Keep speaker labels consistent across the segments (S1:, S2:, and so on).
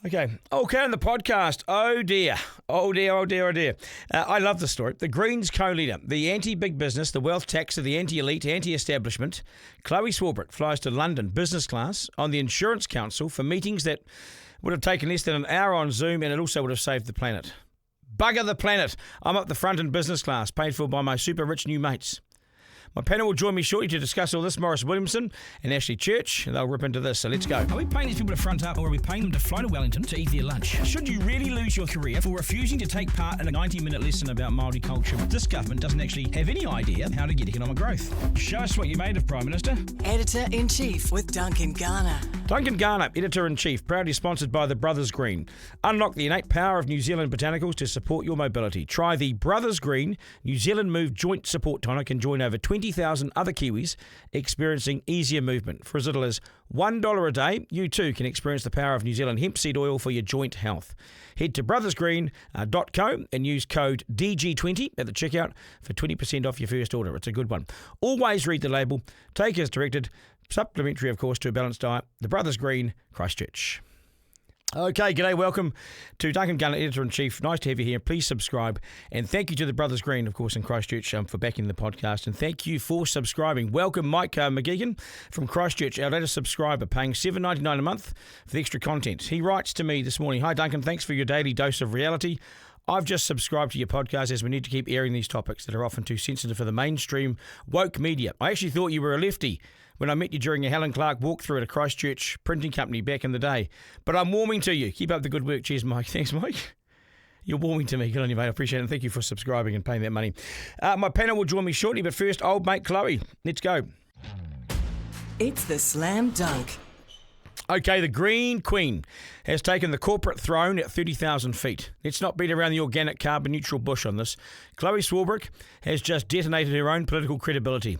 S1: Okay, on the podcast. Oh dear. I love the story. The Greens Co-leader, the anti-big business, the wealth taxer, the anti-elite, anti-establishment, Chloe Swarbrick flies to London business class on the Insurance Council for meetings that would have taken less than an hour on Zoom, and it also would have saved the planet. Bugger the planet. I'm up the front in business class, paid for by my super rich new mates. My panel will join me shortly to discuss all this. Morris Williamson and Ashley Church, and they'll rip into this, so let's go.
S2: Are we paying these people to front up, or are we paying them to fly to Wellington to eat their lunch? Should you really lose your career for refusing to take part in a 90-minute lesson about Māori culture? This government doesn't actually have any idea how to get economic growth. Show us what you made of, Prime Minister.
S3: Editor-in-Chief with Duncan Garner.
S1: Duncan Garner, Editor-in-Chief, proudly sponsored by the Brothers Green. Unlock the innate power of New Zealand botanicals to support your mobility. Try the Brothers Green New Zealand Move Joint Support Tonic and join over 20,000 other Kiwis experiencing easier movement. For as little as $1 a day, you too can experience the power of New Zealand hemp seed oil for your joint health. Head to brothersgreen.co and use code DG20 at the checkout for 20% off your first order. It's a good one. Always read the label. Take as directed. Supplementary, of course, to a balanced diet. The Brothers Green, Christchurch. Okay, g'day, welcome to Duncan Garner, Editor-in-Chief. Nice to have you here. Please subscribe. And thank you to the Brothers Green, of course, in Christchurch for backing the podcast. And thank you for subscribing. Welcome, Mike McGeegan from Christchurch, our latest subscriber, paying $7.99 a month for the extra content. He writes to me this morning, "Hi, Duncan, thanks for your daily dose of reality. I've just subscribed to your podcast as we need to keep airing these topics that are often too sensitive for the mainstream woke media. I actually thought you were a lefty when I met you during a Helen Clark walkthrough at a Christchurch printing company back in the day. But I'm warming to you. Keep up the good work. Cheers, Mike." Thanks, Mike. You're warming to me. Good on you, mate. I appreciate it. And thank you for subscribing and paying that money. My panel will join me shortly, but first, old mate Chloe. Let's go.
S3: It's the Slam Dunk.
S1: Okay, the Green Queen has taken the corporate throne at 30,000 feet. Let's not beat around the organic carbon neutral bush on this. Chloe Swarbrick has just detonated her own political credibility.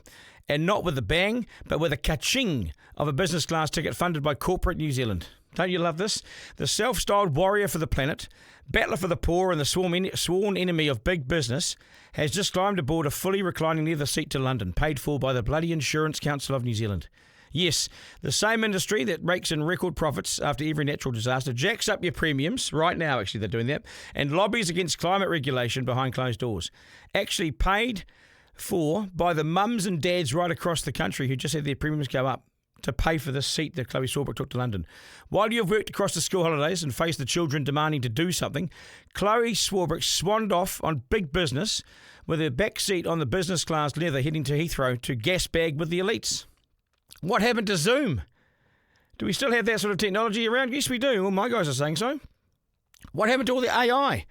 S1: And not with a bang, but with a ka-ching of a business class ticket funded by corporate New Zealand. Don't you love this? The self-styled warrior for the planet, battler for the poor and the sworn enemy of big business has just climbed aboard a fully reclining leather seat to London, paid for by the bloody Insurance Council of New Zealand. Yes, the same industry that rakes in record profits after every natural disaster jacks up your premiums, right now actually they're doing that, and lobbies against climate regulation behind closed doors. Actually paid for by the mums and dads right across the country who just had their premiums go up to pay for this seat that Chloe Swarbrick took to London. While you've worked across the school holidays and faced the children demanding to do something, Chloe Swarbrick swanned off on big business with her back seat on the business class leather heading to Heathrow to gas bag with the elites. What happened to Zoom? Do we still have that sort of technology around? Yes, we do. Well, my guys are saying so. What happened to all the AI?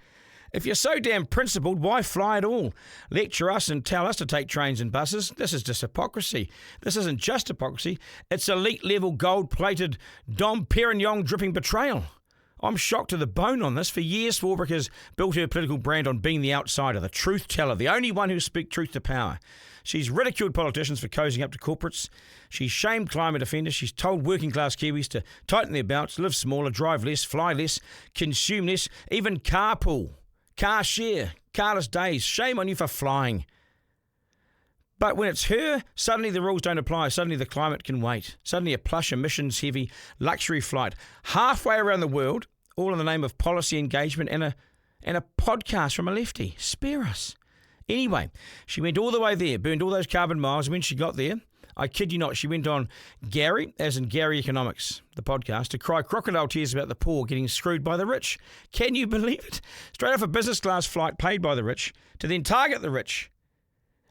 S1: If you're so damn principled, why fly at all? Lecture us and tell us to take trains and buses. This is just hypocrisy. This isn't just hypocrisy. It's elite-level, gold-plated, Dom Perignon dripping betrayal. I'm shocked to the bone on this. For years, Swarbrick has built her political brand on being the outsider, the truth teller, the only one who speaks truth to power. She's ridiculed politicians for cozying up to corporates. She's shamed climate offenders. She's told working-class Kiwis to tighten their belts, live smaller, drive less, fly less, consume less, even carpool. Car share, carless days. Shame on you for flying. But when it's her, suddenly the rules don't apply. Suddenly the climate can wait. Suddenly a plush, emissions-heavy luxury flight halfway around the world, all in the name of policy engagement and a podcast from a lefty. Spare us. Anyway, she went all the way there, burned all those carbon miles. When she got there, I kid you not, she went on Gary, as in Gary Economics, the podcast, to cry crocodile tears about the poor getting screwed by the rich. Can you believe it? Straight off a business class flight paid by the rich to then target the rich.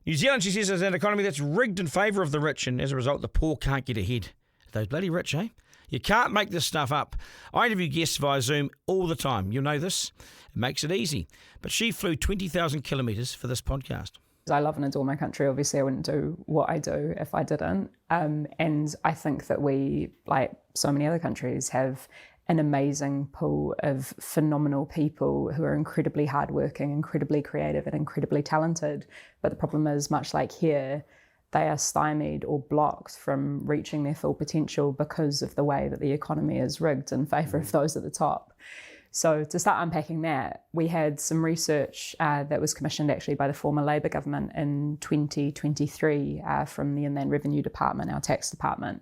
S1: New Zealand, she says, is an economy that's rigged in favour of the rich, and as a result, the poor can't get ahead. Those bloody rich, eh? You can't make this stuff up. I interview guests via Zoom all the time. You'll know this. It makes it easy. But she flew 20,000 kilometres for this podcast.
S4: I love and adore my country. Obviously, I wouldn't do what I do if I didn't. And I think that we, like so many other countries, have an amazing pool of phenomenal people who are incredibly hardworking, incredibly creative and incredibly talented. But the problem is, much like here, they are stymied or blocked from reaching their full potential because of the way that the economy is rigged in favour of those at the top. So to start unpacking that, we had some research that was commissioned actually by the former Labour government in 2023 from the Inland Revenue Department, our tax department.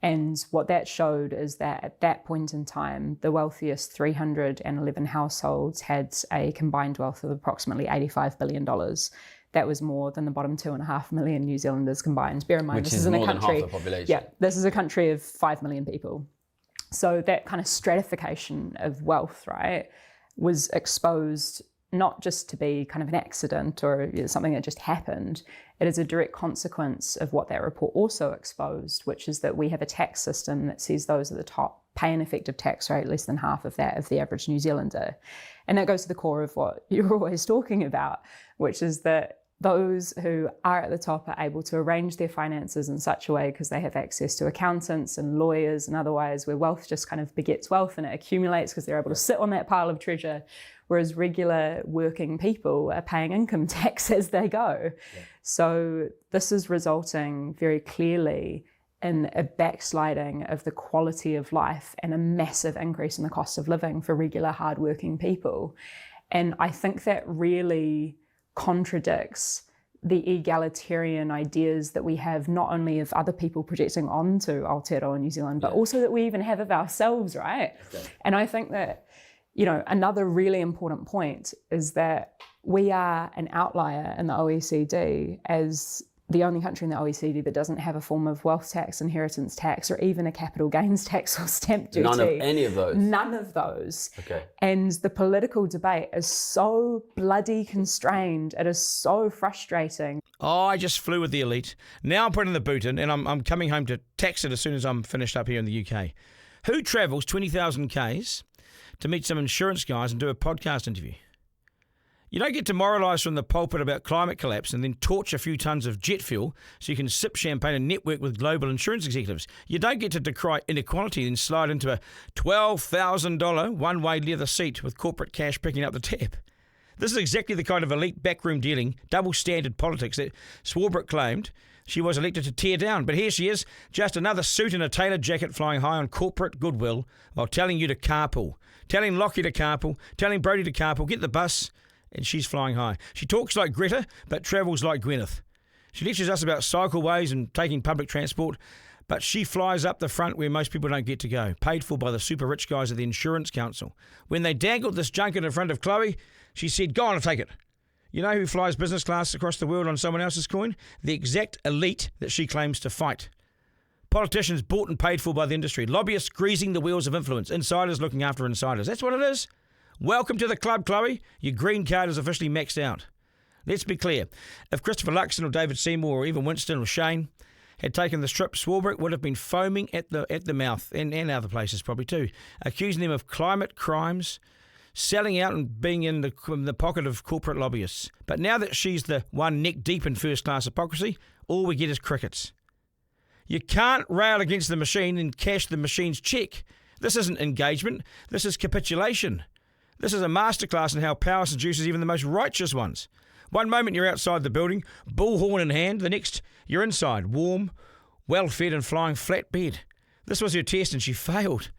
S4: And what that showed is that at that point in time, the wealthiest 311 households had a combined wealth of approximately $85 billion. That was more than the bottom 2.5 million New Zealanders combined. Bear in mind,
S5: Which
S4: this
S5: is
S4: is in a
S5: more than
S4: country.
S5: half the population.
S4: Yeah, this is a country of 5 million people. So that kind of stratification of wealth, right, was exposed not just to be kind of an accident or something that just happened. It is a direct consequence of what that report also exposed, which is that we have a tax system that sees those at the top pay an effective tax rate less than half of that of the average New Zealander. And that goes to the core of what you're always talking about, which is that those who are at the top are able to arrange their finances in such a way because they have access to accountants and lawyers and otherwise, where wealth just kind of begets wealth and it accumulates because they're able to sit on that pile of treasure, whereas regular working people are paying income tax as they go. Yeah. So this is resulting very clearly in a backsliding of the quality of life and a massive increase in the cost of living for regular hardworking people. And I think that really contradicts the egalitarian ideas that we have, not only of other people projecting onto Aotearoa New Zealand, but also that we even have of ourselves, right? Okay. And I think that, another really important point is that we are an outlier in the OECD as the only country in the OECD that doesn't have a form of wealth tax, inheritance tax, or even a capital gains tax or stamp duty.
S5: None of any of those?
S4: None of those.
S5: Okay.
S4: And the political debate is so bloody constrained. It is so frustrating.
S1: Oh, I just flew with the elite. Now I'm putting the boot in and I'm coming home to tax it as soon as I'm finished up here in the UK. Who travels 20,000 Ks to meet some insurance guys and do a podcast interview? You don't get to moralise from the pulpit about climate collapse and then torch a few tonnes of jet fuel so you can sip champagne and network with global insurance executives. You don't get to decry inequality and slide into a $12,000 one-way leather seat with corporate cash picking up the tab. This is exactly the kind of elite backroom dealing, double-standard politics that Swarbrick claimed she was elected to tear down. But here she is, just another suit and a tailored jacket flying high on corporate goodwill while telling you to carpool, telling Lockie to carpool, telling Brodie to carpool, get the bus, and she's flying high. She talks like Greta, but travels like Gwyneth. She lectures us about cycleways and taking public transport, but she flies up the front where most people don't get to go, paid for by the super rich guys at the Insurance Council. When they dangled this junket in front of Chlöe, she said, go on and take it. You know who flies business class across the world on someone else's coin? The exact elite that she claims to fight. Politicians bought and paid for by the industry. Lobbyists greasing the wheels of influence. Insiders looking after insiders. That's what it is. Welcome to the club, Chlöe. Your green card is officially maxed out. Let's be clear. If Christopher Luxon or David Seymour or even Winston or Shane had taken the strip, Swarbrick would have been foaming at the mouth, and other places probably too, accusing them of climate crimes, selling out and being in the pocket of corporate lobbyists. But now that she's the one neck deep in first-class hypocrisy, all we get is crickets. You can't rail against the machine and cash the machine's cheque. This isn't engagement. This is capitulation. This is a masterclass in how power seduces even the most righteous ones. One moment you're outside the building, bullhorn in hand. The next, you're inside, warm, well-fed and flying flat bed. This was her test and she failed.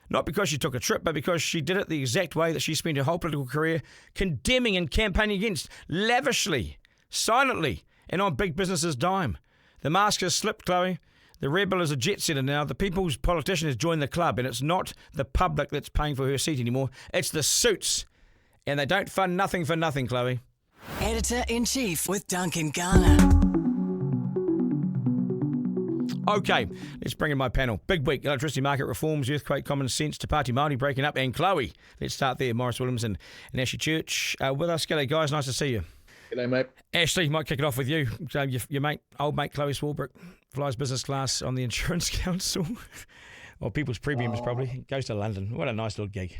S1: Not because she took a trip, but because she did it the exact way that she spent her whole political career condemning and campaigning against, lavishly, silently, and on big business's dime. The mask has slipped, Chlöe. The rebel is a jet setter now. The people's politician has joined the club, and it's not the public that's paying for her seat anymore. It's the suits. And they don't fund nothing for nothing, Chlöe.
S3: Editor-in-Chief with Duncan Garner.
S1: Okay, let's bring in my panel. Big week, electricity market reforms, earthquake common sense, Te Pāti Māori breaking up, and Chlöe. Let's start there. Morris Williams and Ashley Church with us. G'day, guys. Nice to see you.
S6: G'day, mate.
S1: Ashley, might kick it off with you. So your mate, old mate Chloe Swarbrick, flies business class on the Insurance Council. Or People's Premiums, probably. Goes to London. What a nice little gig.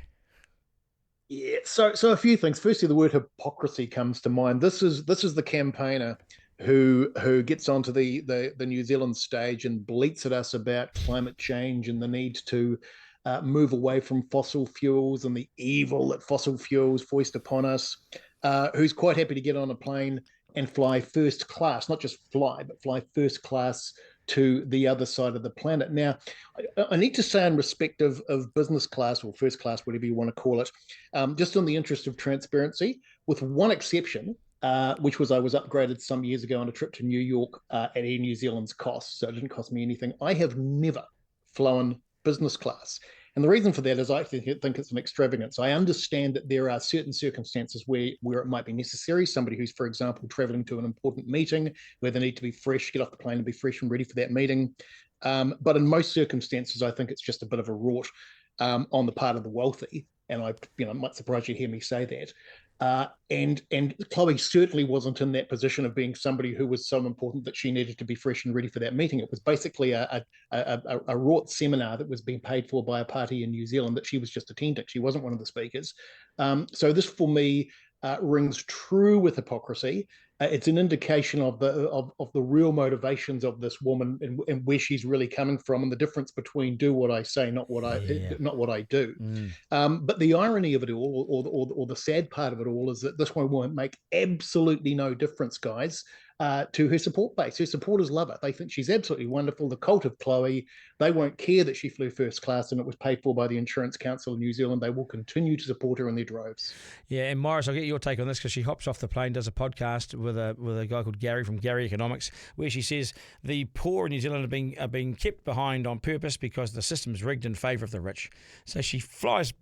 S6: Yeah, so a few things. Firstly, the word hypocrisy comes to mind. This is the campaigner who gets onto the New Zealand stage and bleats at us about climate change and the need to move away from fossil fuels and the evil that fossil fuels foist upon us, who's quite happy to get on a plane and fly first class, not just fly, but fly first class to the other side of the planet. Now, I need to say in respect of business class or first class, whatever you want to call it, just in the interest of transparency, with one exception, which was I was upgraded some years ago on a trip to New York at Air New Zealand's cost, so it didn't cost me anything. I have never flown business class. And the reason for that is I think it's an extravagance. I understand that there are certain circumstances where it might be necessary. Somebody who's, for example, traveling to an important meeting where they need to be fresh, get off the plane and be fresh and ready for that meeting. But in most circumstances, I think it's just a bit of a rort on the part of the wealthy. And it might surprise you to hear me say that. And Chloe certainly wasn't in that position of being somebody who was so important that she needed to be fresh and ready for that meeting. It was basically a wrought seminar that was being paid for by a party in New Zealand that she was just attending. She wasn't one of the speakers. So this, for me, rings true with hypocrisy. It's an indication of the real motivations of this woman and where she's really coming from, and the difference between do what I say, not what I do. But the irony of it all, or the sad part of it all, is that this one won't make absolutely no difference, guys, to her support base. Her supporters love it. They think she's absolutely wonderful. The cult of Chloe, they won't care that she flew first class and it was paid for by the Insurance Council of New Zealand. They will continue to support her in their droves. Yeah,
S1: and Morris, I'll get your take on this because she hops off the plane, does a podcast with a guy called Gary from Gary Economics, where she says the poor in New Zealand are being kept behind on purpose because the system's rigged in favour of the rich. So she flies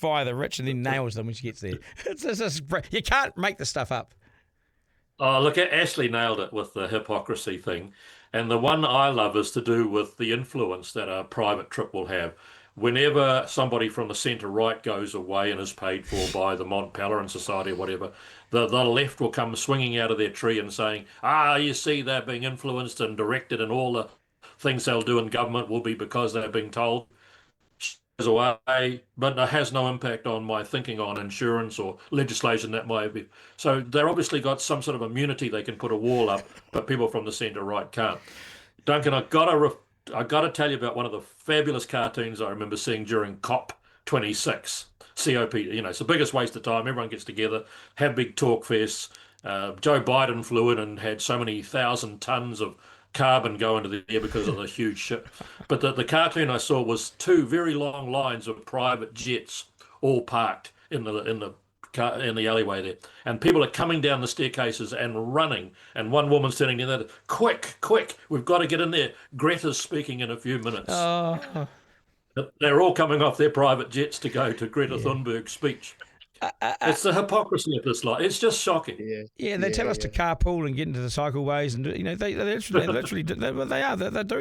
S1: by the rich and then nails them when she gets there. You can't make this stuff up.
S5: Oh, look, Ashley nailed it with the hypocrisy thing. And the one I love is to do with the influence that a private trip will have. Whenever somebody from the centre-right goes away and is paid for by the Mont Pelerin Society or whatever, the left will come swinging out of their tree and saying, you see, they're being influenced and directed, and all the things they'll do in government will be because they're being told. Away, but it has no impact on my thinking on insurance or legislation that might be. So they're obviously got some sort of immunity. They can put a wall up, but people from the centre right can't. Duncan, I got to tell you about one of the fabulous cartoons I remember seeing during COP26. COP, it's the biggest waste of time. Everyone gets together, have big talk fests. Joe Biden flew in and had so many 1,000 tons of carbon go into the air because of the huge ship. But the cartoon I saw was two very long lines of private jets all parked in the alleyway there, and people are coming down the staircases and running, and one woman's turning to the other, quick, we've got to get in there. Greta's speaking in a few minutes. They're all coming off their private jets to go to Greta Thunberg's speech. It's the hypocrisy of this lot. It's just shocking.
S1: Yeah, they tell us to carpool and get into the cycleways, and they literally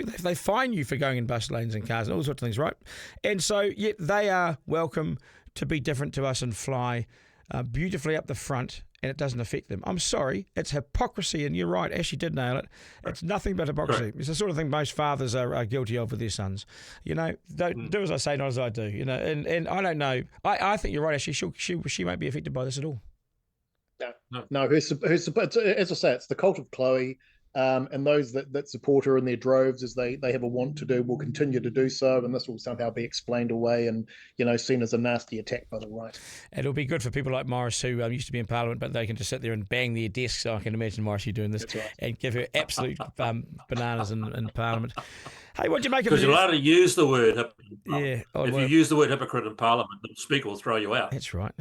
S1: they fine you for going in bus lanes and cars and all sorts of things, right? And so yet they are welcome to be different to us and fly beautifully up the front, and it doesn't affect them. I'm sorry, it's hypocrisy, and you're right, Ashley did nail it. It's nothing but hypocrisy. Right. It's the sort of thing most fathers are guilty of with their sons. Don't do as I say, not as I do. And I don't know. I think you're right, Ashley. She won't be affected by this at all.
S6: No. As I say, it's the cult of Chloe. And those that support her in their droves, as they have a want to do, will continue to do so, and this will somehow be explained away and seen as a nasty attack by the right.
S1: It'll be good for people like Morris, who used to be in Parliament, but they can just sit there and bang their desks. So I can imagine Morris doing this and give her absolute bananas in Parliament. Hey, what do you make of it?
S5: Because you're allowed to use the word
S1: hypocrite.
S5: If you use the word hypocrite in Parliament, the Speaker will throw you out.
S1: That's right.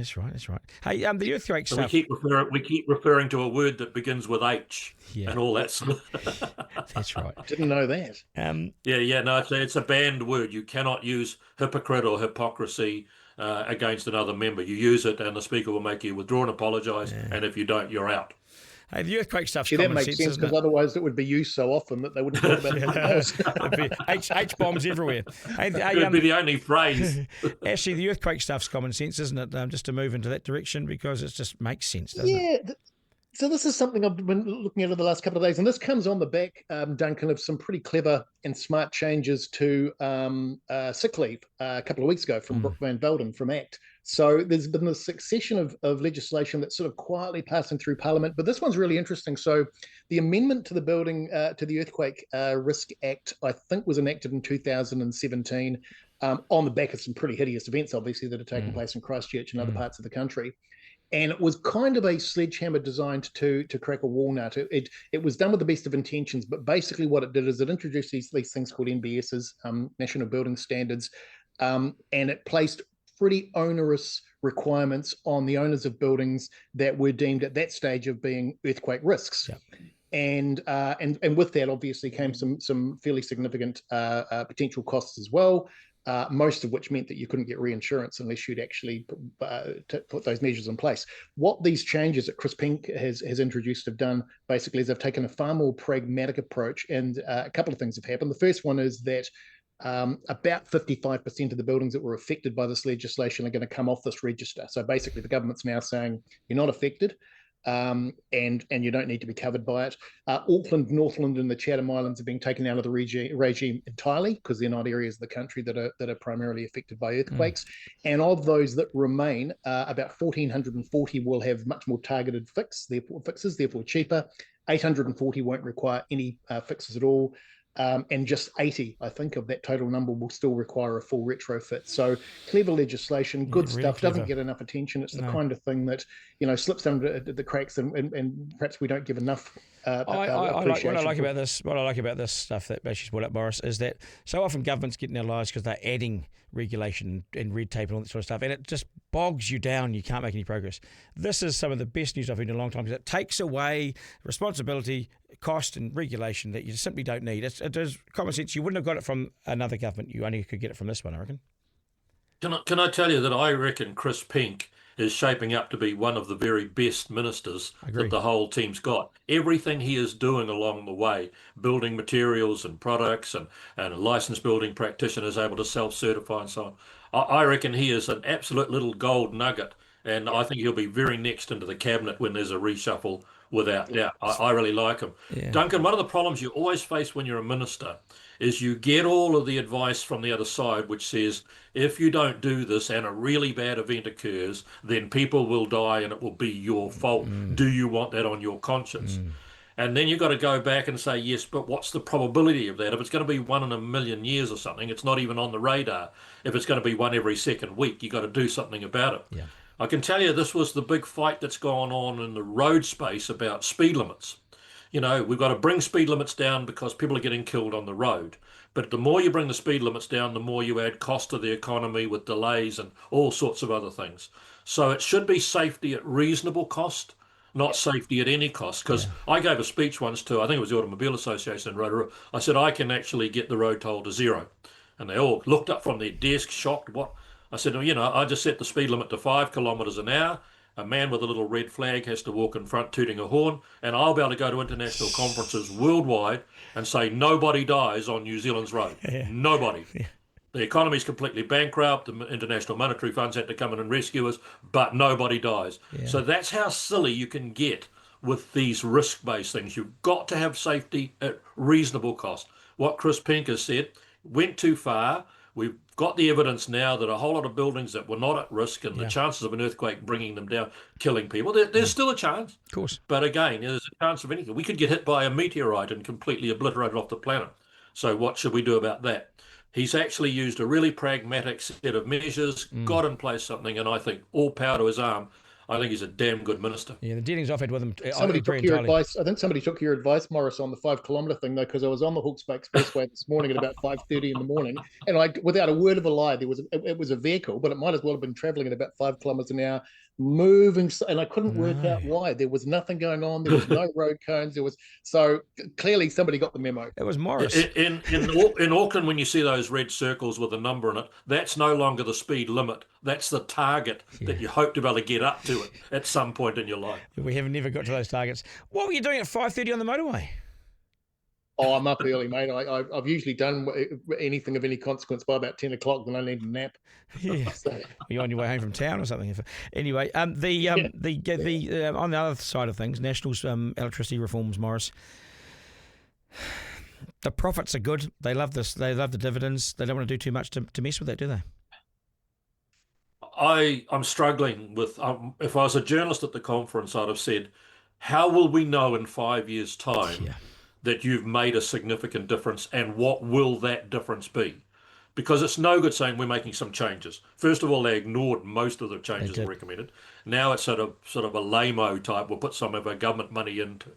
S1: Hey, the earthquake stuff.
S5: We keep referring to a word that begins with H and all that sort of...
S1: That's right.
S6: Didn't know that.
S5: No, it's a banned word. You cannot use hypocrite or hypocrisy against another member. You use it and the Speaker will make you withdraw and apologise, and if you don't, you're out.
S1: Hey, the earthquake stuff's
S6: that makes sense, because otherwise it would be used so often that they wouldn't talk about anything else.
S1: It'd be H-bombs everywhere.
S5: It'd be the only phrase.
S1: Actually, the earthquake stuff's common sense, isn't it? Just to move into that direction, because it just makes sense, doesn't it?
S6: So this is something I've been looking at over the last couple of days, and this comes on the back, Duncan, of some pretty clever and smart changes to sick leave a couple of weeks ago from Brooke Van Velden from ACT. So there's been a succession of legislation that's sort of quietly passing through Parliament, but this one's really interesting. So the amendment to the to the Earthquake Risk Act, I think, was enacted in 2017 on the back of some pretty hideous events, obviously, that are taking place in Christchurch and other parts of the country. And it was kind of a sledgehammer designed to crack a walnut. It was done with the best of intentions, but basically what it did is it introduced these things called NBSs, National Building Standards, and it placed pretty onerous requirements on the owners of buildings that were deemed at that stage of being earthquake risks. And with that obviously came some fairly significant potential costs as well. Most of which meant that you couldn't get reinsurance unless you'd actually put those measures in place. What these changes that Chris Pink has introduced have done basically is they've taken a far more pragmatic approach, and a couple of things have happened. The first one is that about 55% of the buildings that were affected by this legislation are going to come off this register. So basically the government's now saying you're not affected. And you don't need to be covered by it. Auckland, Northland, and the Chatham Islands are being taken out of the regime entirely because they're not areas of the country that are primarily affected by earthquakes. And of those that remain, about 1,440 will have much more targeted fixes, therefore cheaper. 840 won't require any fixes at all. And just 80, I think, of that total number will still require a full retrofit. So clever legislation, good stuff, really doesn't get enough attention. It's the kind of thing that, slips under the cracks and perhaps we don't give enough appreciation.
S1: What I like about this stuff that Bashi's brought up, Morris, is that so often governments get in their lives because they're adding regulation and red tape and all that sort of stuff, and it just bogs you down. You can't make any progress. This is some of the best news I've heard in a long time because it takes away responsibility, cost and regulation that you simply don't need. It is common sense. You wouldn't have got it from another government. You only could get it from this one, I reckon.
S5: Can I tell you that I reckon Chris Pink is shaping up to be one of the very best ministers that the whole team's got. Everything he is doing along the way, building materials and products and licensed building practitioners able to self-certify and so on. I reckon he is an absolute little gold nugget, and I think he'll be very next into the cabinet when there's a reshuffle, without doubt. I really like him. Yeah. Duncan, one of the problems you always face when you're a minister is you get all of the advice from the other side which says, if you don't do this and a really bad event occurs, then people will die and it will be your fault. Do you want that on your conscience? And then you've got to go back and say, yes, but what's the probability of that? If it's going to be 1 in a million years or something, it's not even on the radar. If it's going to be 1 every second week, you've got to do something about it. Yeah. I can tell you this was the big fight that's gone on in the road space about speed limits. We've got to bring speed limits down because people are getting killed on the road. But the more you bring the speed limits down, the more you add cost to the economy with delays and all sorts of other things. So it should be safety at reasonable cost, not safety at any cost. Because I gave a speech once to, I think it was the Automobile Association in Rotorua. I said, I can actually get the road toll to 0. And they all looked up from their desk, shocked. What? I said, I just set the speed limit to 5 kilometres an hour. A man with a little red flag has to walk in front tooting a horn, and I'll be able to go to international conferences worldwide and say nobody dies on New Zealand's road. Nobody. The economy's completely bankrupt. The International Monetary Fund's had to come in and rescue us, but nobody dies. So that's how silly you can get with these risk-based things. You've got to have safety at reasonable cost. What Chris Pink has said went too far. We've got the evidence now that a whole lot of buildings that were not at risk and the chances of an earthquake bringing them down, killing people, there's still a chance. Of course. But again, there's a chance of anything. We could get hit by a meteorite and completely obliterated off the planet. So what should we do about that? He's actually used a really pragmatic set of measures, got in place something, and I think all power to his arm. I think he's a damn good minister. Yeah, the dealings I've had with him. Somebody took your advice. I think somebody took your advice, Morris, on the 5 kilometre thing, though, because I was on the Hawke's Bay Expressway this morning at about 5:30 in the morning, and without a word of a lie, it was a vehicle, but it might as well have been travelling at about 5 kilometres an hour, moving, and I couldn't work out why. There was nothing going on. There was no road cones. So clearly somebody got the memo. It was Morris. In Auckland, when you see those red circles with a number in it, that's no longer the speed limit. That's the target that you hope to be able to get up to it at some point in your life. We have never got to those targets. What were you doing at 5:30 on the motorway? Oh, I'm up early, mate. I've usually done anything of any consequence by about 10 o'clock, then I need a nap. Yeah. You're on your way home from town or something. Anyway, on the other side of things, National's electricity reforms, Morris. The profits are good. They love this. They love the dividends. They don't want to do too much to mess with that, do they? I'm struggling with, if I was a journalist at the conference, I'd have said, how will we know in 5 years' time that you've made a significant difference, and what will that difference be? Because it's no good saying we're making some changes. First of all, they ignored most of the changes recommended. Now it's sort of a lame-o type, we'll put some of our government money into.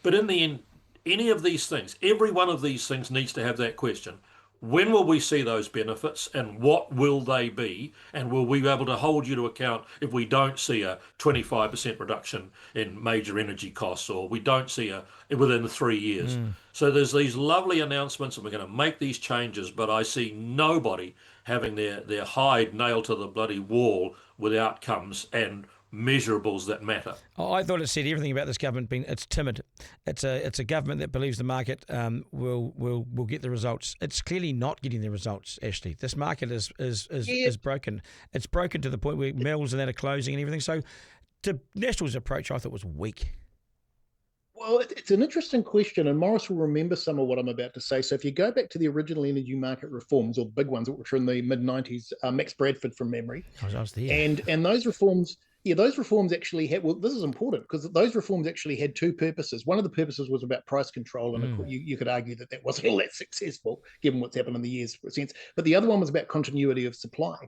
S5: But in the end, any of these things, every one of these things needs to have that question. When will we see those benefits, and what will they be? And will we be able to hold you to account if we don't see a 25% reduction in major energy costs, or we don't see within 3 years? So there's these lovely announcements, and we're going to make these changes, but I see nobody having their hide nailed to the bloody wall with outcomes and measurables that matter.
S1: I thought it said everything about this government being it's timid. It's a government that believes the market will get the results. It's clearly not getting the results, Ashley. This market is broken. It's broken to the point where mills and that are closing and everything. So the Nationals' approach, I thought, was weak.
S6: Well, it's an interesting question, and Morris will remember some of what I'm about to say. So if you go back to the original energy market reforms, or the big ones, which were in the mid-90s, Max Bradford from memory.
S1: I was there.
S6: And those reforms... Yeah, those reforms actually had, well, this is important because those reforms actually had two purposes. One of the purposes was about price control, and you could argue that wasn't all that successful given what's happened in the years since. But the other one was about continuity of supply.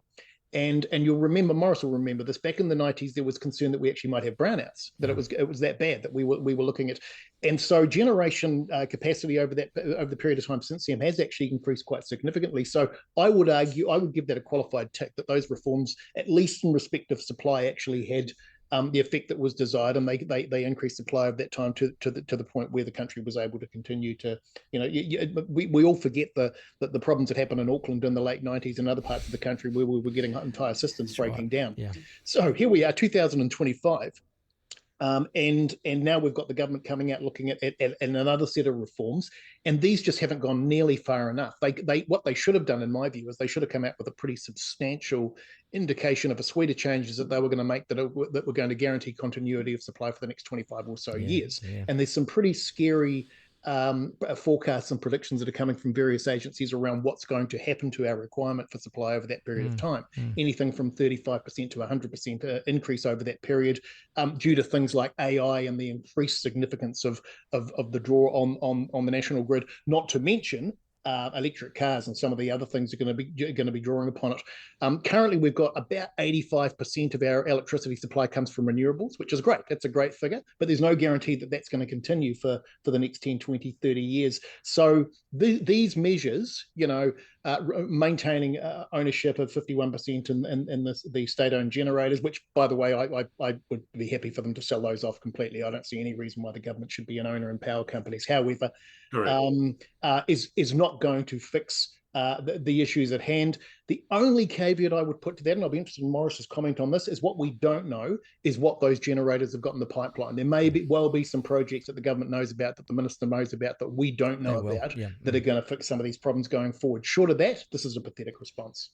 S6: And you'll remember, Morris will remember this, back in the 90s, there was concern that we actually might have brownouts, that it was that bad, that we were looking at. And so generation capacity over the period of time since then has actually increased quite significantly. So I would argue, I would give that a qualified tick, that those reforms, at least in respect of supply, actually had the effect that was desired, and they increased supply of that time to the point where the country was able to continue to, we all forget the problems that happened in Auckland in the late 90s and other parts of the country where we were getting entire systems breaking down.
S1: Yeah.
S6: So here we are, 2025. And now we've got the government coming out looking at another set of reforms, and these just haven't gone nearly far enough. What they should have done, in my view, is they should have come out with a pretty substantial indication of a suite of changes that they were going to make that were going to guarantee continuity of supply for the next 25 or so years. Yeah. And there's some pretty scary forecasts and predictions that are coming from various agencies around what's going to happen to our requirement for supply over that period of time. Anything from 35% to 100% increase over that period, due to things like AI and the increased significance of the draw on the national grid, not to mention electric cars and some of the other things are going to be drawing upon it. Currently, we've got about 85% of our electricity supply comes from renewables, which is great. That's a great figure, but there's no guarantee that that's going to continue for the next 10, 20, 30 years. So these measures, maintaining ownership of 51% in the state-owned generators, which, by the way, I would be happy for them to sell those off completely. I don't see any reason why the government should be an owner in power companies. However, is not going to fix the issues at hand. The only caveat I would put to that, and I'll be interested in Morris's comment on this, is what we don't know is what those generators have got in the pipeline. There may well be some projects that the government knows about, that the minister knows about, that we don't know about, that are going to fix some of these problems going forward. Short of that, this is a pathetic response.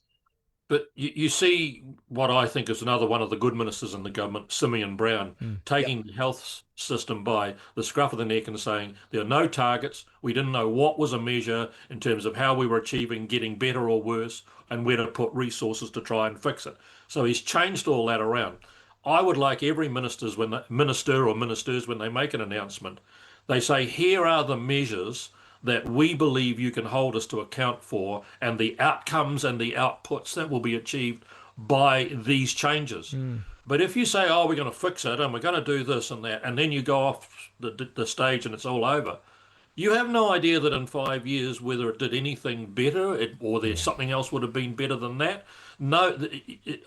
S5: But you see what I think is another one of the good ministers in the government, Simeon Brown, taking the health system by the scruff of the neck and saying there are no targets. We didn't know what was a measure in terms of how we were achieving getting better or worse, and where to put resources to try and fix it. So he's changed all that around. I would like every ministers when they make an announcement, they say, here are the measures that we believe you can hold us to account for, and the outcomes and the outputs that will be achieved by these changes. But if you say, we're going to fix it and we're going to do this and that, and then you go off the stage and it's all over, you have no idea that in 5 years whether it did anything better or there's something else would have been better than that. No,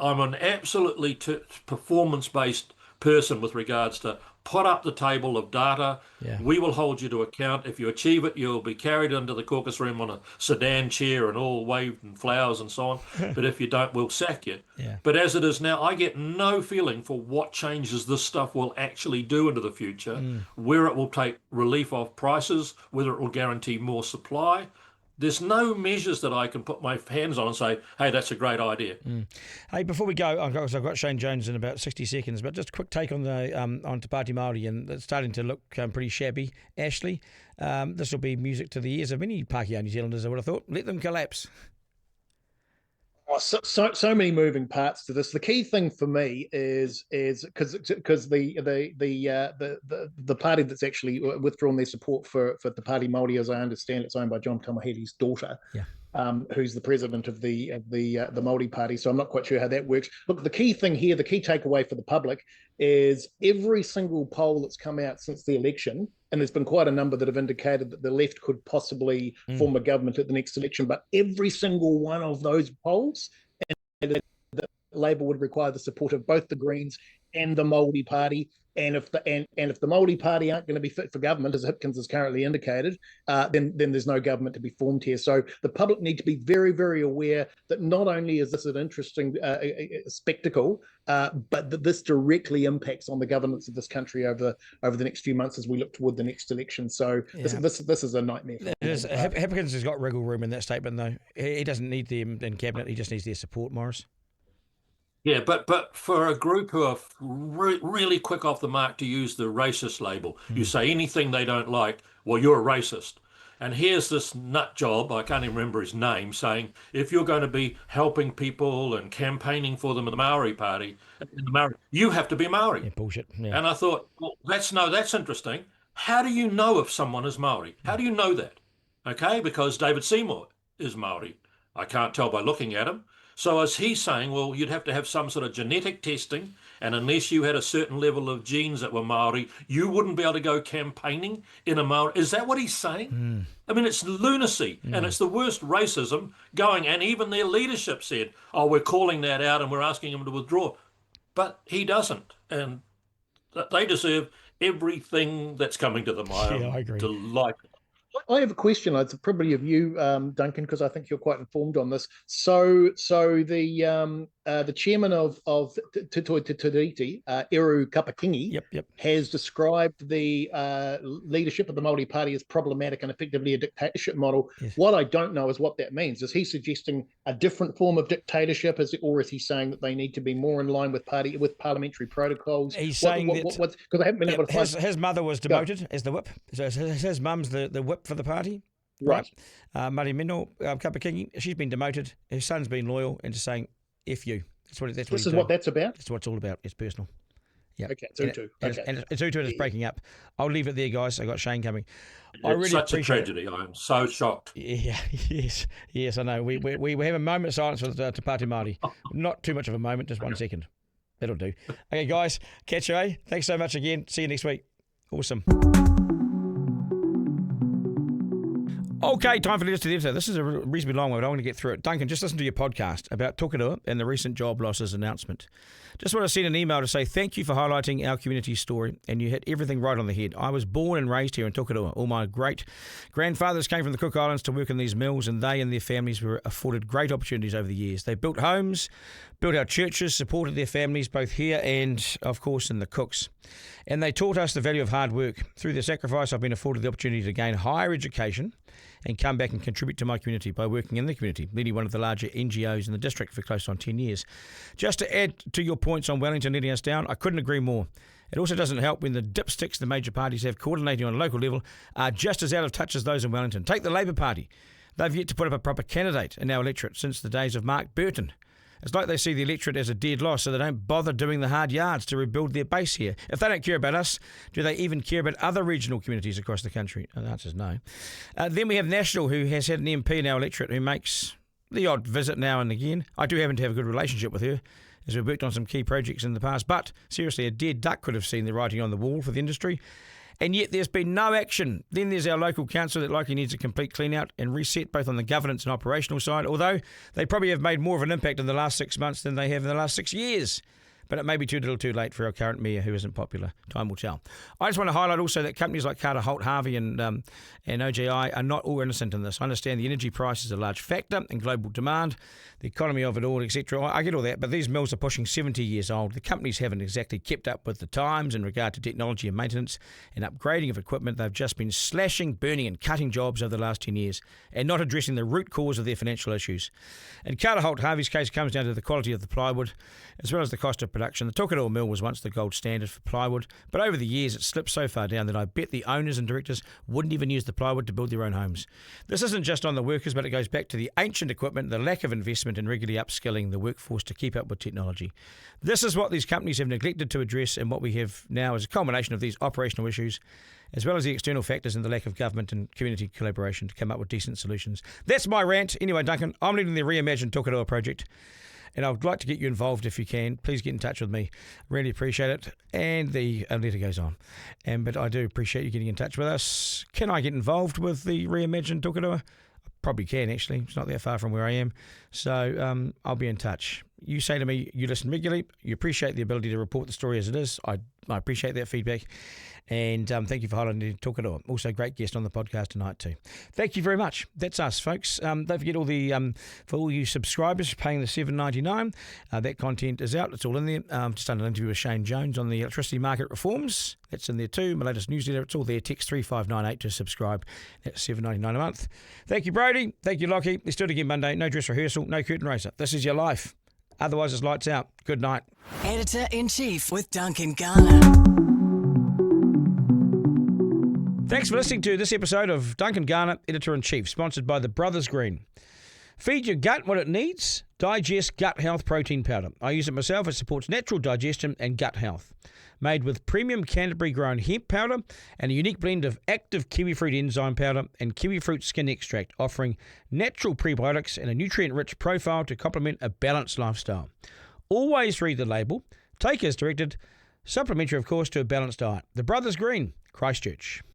S5: I'm an absolutely performance-based person with regards to put up the table of data. We will hold you to account. If you achieve it, you'll be carried into the caucus room on a sedan chair and all waved and flowers and so on. But if you don't, we'll sack you. But as it is now, I get no feeling for what changes this stuff will actually do into the future, where it will take relief of prices, whether it will guarantee more supply. There's no measures that I can put my hands on and say, hey, that's a great idea.
S1: Hey, before we go, I've got Shane Jones in about 60 seconds, but just a quick take on the on Te Pāti Māori, and it's starting to look pretty shabby. Ashley, this will be music to the ears of many Pākehā New Zealanders, I would have thought. Let them collapse.
S6: So many moving parts to this. The key thing for me is because the party that's actually withdrawn their support for Te Pāti Māori, as I understand, it's owned by John Tamahiri's daughter. who's the president of the Māori Party. So I'm not quite sure how that works. Look, the key thing here, the key takeaway for the public is every single poll that's come out since the election, and there's been quite a number that have indicated that the left could possibly form a government at the next election, but every single one of those polls, and that Labour would require the support of both the Greens and the Māori Party. And if the Māori Party aren't going to be fit for government, as Hipkins has currently indicated, then there's no government to be formed here. So the public need to be very, very aware that not only is this an interesting spectacle, but that this directly impacts on the governance of this country over the next few months as we look toward the next election. So this is a nightmare.
S1: Hipkins has got wriggle room in that statement, though. He doesn't need them in cabinet. He just needs their support, Morris.
S5: Yeah, but for a group who are really quick off the mark to use the racist label, you say anything they don't like, well, you're a racist. And here's this nut job, I can't even remember his name, saying, if you're going to be helping people and campaigning for them in the Maori Party, you have to be Maori.
S1: Yeah, bullshit. Yeah.
S5: And I thought, well, that's interesting. How do you know if someone is Maori? How do you know that? Okay, because David Seymour is Maori. I can't tell by looking at him. So is he saying, well, you'd have to have some sort of genetic testing, and unless you had a certain level of genes that were Maori, you wouldn't be able to go campaigning in a Maori? Is that what he's saying? I mean, it's lunacy, and it's the worst racism going, and even their leadership said, oh, we're calling that out and we're asking him to withdraw. But he doesn't, and they deserve everything that's coming to them.
S1: I agree.
S5: Delighted.
S6: I have a question. It's probably of you, Duncan, because I think you're quite informed on this. So the chairman of Te Tiriti, Eru Kapakingi, has described the leadership of the Māori Party as problematic and effectively a dictatorship model. Yes. What I don't know is what that means. Is he suggesting a different form of dictatorship, or is he saying that they need to be more in line with parliamentary protocols?
S1: He's saying that
S6: because I haven't been able to find.
S1: His mother was demoted as the whip. So his mum's the whip for the party. Right. Mari Mino Kapakingi, she's been demoted. His son's been loyal and just saying, F you. This
S6: is what that's about?
S1: That's what it's all about. It's personal. Yeah.
S6: Okay, it's Utu.
S1: And it's Utu and it's breaking up. I'll leave it there, guys. I got Shane coming.
S5: It's such a tragedy. I am so shocked.
S1: Yeah, yes, I know. We have a moment of silence for the Te Pāti Māori. Not too much of a moment, just 1 second. That'll do. Okay, guys, catch you, eh? Thanks so much again. See you next week. Awesome. Okay, time for Letters to the Editor. This is a reasonably long one, but I want to get through it. Duncan, just listen to your podcast about Tokoroa and the recent job losses announcement. Just want to send an email to say thank you for highlighting our community story, and you hit everything right on the head. I was born and raised here in Tokoroa. All my great-grandfathers came from the Cook Islands to work in these mills, and they and their families were afforded great opportunities over the years. They built homes, built our churches, supported their families both here and, of course, in the Cooks. And they taught us the value of hard work. Through their sacrifice, I've been afforded the opportunity to gain higher education and come back and contribute to my community by working in the community, leading one of the larger NGOs in the district for close on 10 years. Just to add to your points on Wellington letting us down, I couldn't agree more. It also doesn't help when the dipsticks the major parties have coordinating on a local level are just as out of touch as those in Wellington. Take the Labour Party. They've yet to put up a proper candidate in our electorate since the days of Mark Burton. It's like they see the electorate as a dead loss, so they don't bother doing the hard yards to rebuild their base here. If they don't care about us, do they even care about other regional communities across the country? The answer is no. Then we have National, who has had an MP in our electorate who makes the odd visit now and again. I do happen to have a good relationship with her, as we've worked on some key projects in the past. But seriously, a dead duck could have seen the writing on the wall for the industry. And yet there's been no action. Then there's our local council that likely needs a complete clean-out and reset both on the governance and operational side, although they probably have made more of an impact in the last 6 months than they have in the last 6 years. But it may be too little too late for our current mayor, who isn't popular. Time will tell. I just want to highlight also that companies like Carter Holt Harvey and OJI are not all innocent in this. I understand the energy price is a large factor in global demand, the economy of it all, etc. I get all that, but these mills are pushing 70 years old. The companies haven't exactly kept up with the times in regard to technology and maintenance and upgrading of equipment. They've just been slashing, burning and cutting jobs over the last 10 years and not addressing the root cause of their financial issues. In Carter Holt Harvey's case, it comes down to the quality of the plywood as well as the cost of production. The Tokoroa mill was once the gold standard for plywood, but over the years it's slipped so far down that I bet the owners and directors wouldn't even use the plywood to build their own homes. This isn't just on the workers, but it goes back to the ancient equipment, the lack of investment in regularly upskilling the workforce to keep up with technology. This is what these companies have neglected to address, and what we have now is a culmination of these operational issues, as well as the external factors and the lack of government and community collaboration to come up with decent solutions. That's my rant. Anyway, Duncan, I'm leading the Reimagine Tokoroa project, and I'd like to get you involved if you can. Please get in touch with me. Really appreciate it. And the letter goes on. But I do appreciate you getting in touch with us. Can I get involved with the Reimagine Tokoroa? I probably can, actually. It's not that far from where I am. So I'll be in touch. You say to me, you listen regularly. You appreciate the ability to report the story as it is. I appreciate that feedback. And thank you for highlighting Tokoroa. Also, great guest on the podcast tonight too. Thank you very much. That's us, folks. Don't forget for all you subscribers paying the $7.99. That content is out. It's all in there. Just done an interview with Shane Jones on the electricity market reforms. That's in there too. My latest newsletter. It's all there. Text 35988 to subscribe. That's $7.99 a month. Thank you, Brody. Thank you, Lockie. Let's do it again Monday. No dress rehearsal. No curtain raiser. This is your life. Otherwise, it's lights out. Good night.
S3: Editor-in-Chief with Duncan Garner.
S1: Thanks for listening to this episode of Duncan Garner, Editor-in-Chief, sponsored by the Brothers Green. Feed your gut what it needs. Digest Gut Health Protein Powder. I use it myself. It supports natural digestion and gut health. Made with premium Canterbury-grown hemp powder and a unique blend of active kiwifruit enzyme powder and kiwifruit skin extract, offering natural prebiotics and a nutrient-rich profile to complement a balanced lifestyle. Always read the label. Take as directed. Supplementary, of course, to a balanced diet. The Brothers Green, Christchurch.